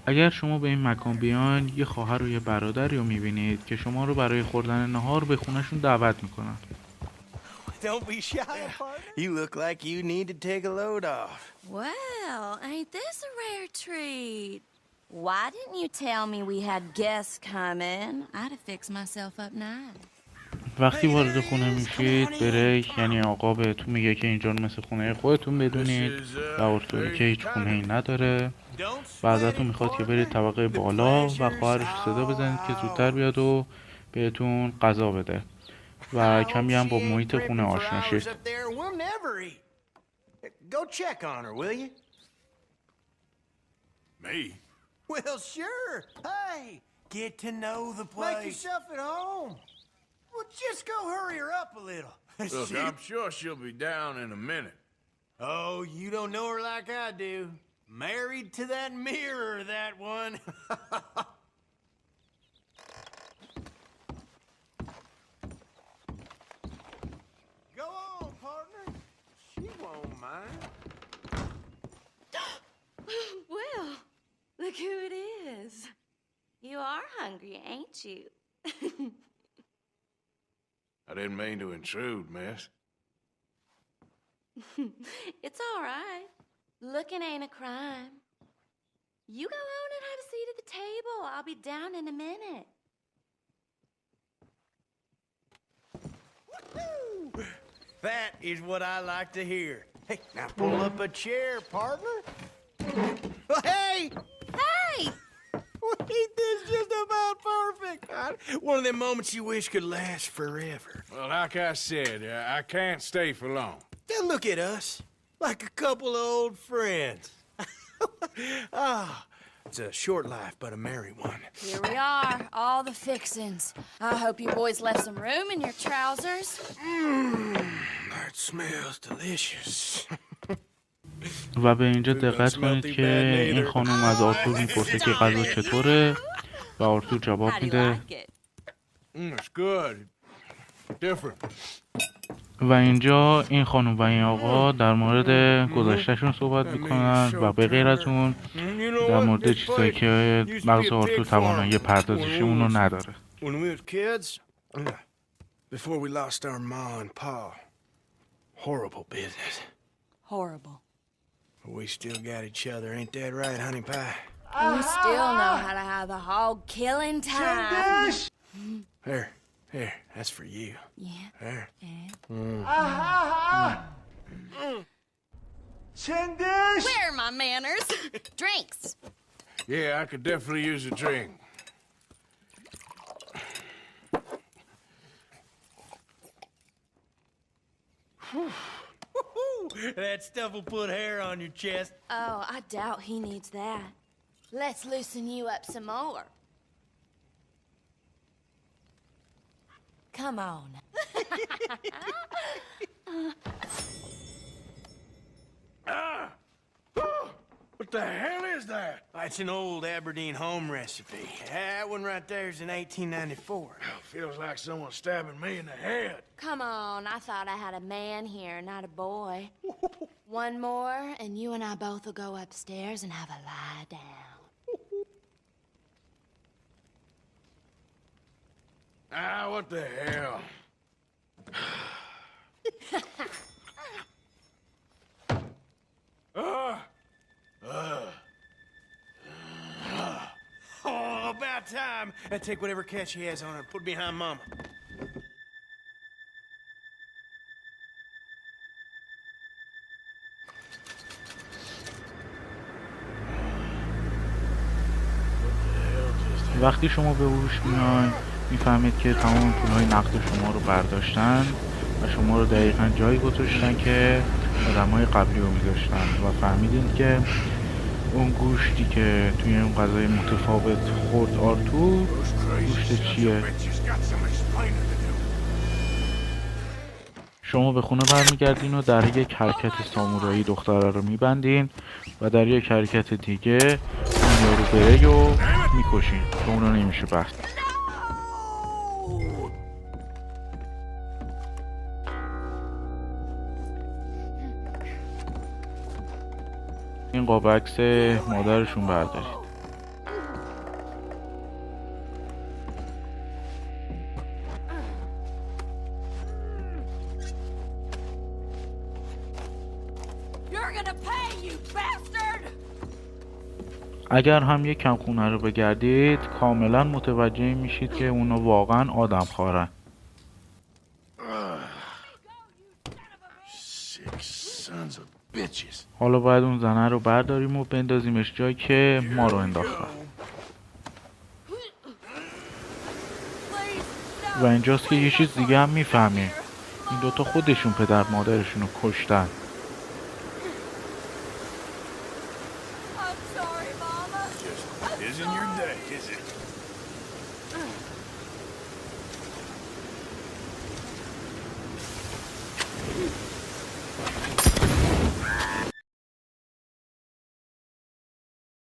اگر شما به این مکان بیان یه خواهر و یه برادری رو میبینید که شما رو برای خوردن نهار به خونشون دعوت میکنن. Don't be shy, partner. You look like you need to take a load off. Well, ain't this a rare treat? Why didn't you tell me we had guests coming? I'd have fixed myself up nice. وقتی وارد خونه میشید بریک یعنی آقا بهتون میگه که اینجا رو مثل خونه خودتون بدونید و ارتوری که هیچ خونه ای نداره و ازتون میخواد که برید طبقه بالا و خواهرش صدا بزنید که زودتر بیاد و بهتون غذا بده و کمی هم با محیط خونه آشنا شید. Go check on her, will you? Me? Well, sure. Hey, get to know the place. Make yourself at home. Well, just go hurry her up a little. Look, I'm sure she'll be down in a minute. Oh, you don't know her like I do. Married to that mirror, that one. Go on, partner. She won't mind. Well, look who it is. You are hungry, ain't you? I didn't mean to intrude, miss. It's all right. Looking ain't a crime. You go on and have a seat at the table. I'll be down in a minute. Woo-hoo! That is what I like to hear. Hey, now pull up a chair, partner. Oh, hey! Hey! Wait, this is just about perfect. One of them moments you wish could last forever. Well, like I said, I can't stay for long. Then look at us, like a couple of old friends. It's a short life, but a merry one. Here we are, all the fixings. I hope you boys left some room in your trousers. That smells delicious. و به اینجا دقت کنید که این خانم از آرتور میپرسه که غذا چطوره و آرتور جواب میده It's good. Different. و اینجا این خانم و این آقا در مورد گذشتهشون صحبت میکنن و به غیر از اون در مورد چیزایی که مغز آرتور توانایی پردازش اونو نداره. When we were kids, before we lost our ma and pa, horrible business. Horrible. We still got each other, ain't that right, honey pie? You still know how to have a hog killing time. Here, that's for you. Yeah. There. Where are my manners? Drinks. Yeah, I could definitely use a drink. That stuff will put hair on your chest. Oh, I doubt he needs that. Let's loosen you up some more. Come on. What the hell is that? It's an old Aberdeen home recipe. That one right there is in 1894. Feels like someone stabbing me in the head. Come on, I thought I had a man here, not a boy. One more, and you and I both will go upstairs and have a lie down. What the hell? Oh, about time. Take whatever cat she has on her and put it behind Mama. وقتی شما به هوش میاین میفهمید که تمام پولهای نقد شما رو برداشتن و شما رو دقیقا جایی گذاشتن که آدمای قبلی رو میذاشتن و فهمیدین که اون گوشتی که توی اون غذای متفاوت خورد آرتور گوشت چیه. شما به خونه برمیگردین و در یک حرکت سامورایی دختره رو میبندین و در یک حرکت دیگه اون یارو بره و میکشین که اونو نمیشه بست. این قاب عکس مادرشون بردارید. اگر هم یک کم خونه رو بگردید کاملا متوجه میشید که اونا واقعا آدم خورن. Sick sons of bitches. حالا باید اون زنه رو برداریم و بندازیمش جایی که ما رو انداختن. و اینجاست که یه چیز دیگه هم میفهمیم. این دوتا خودشون پدر مادرشون رو کشتن. Just isn't your day, is it?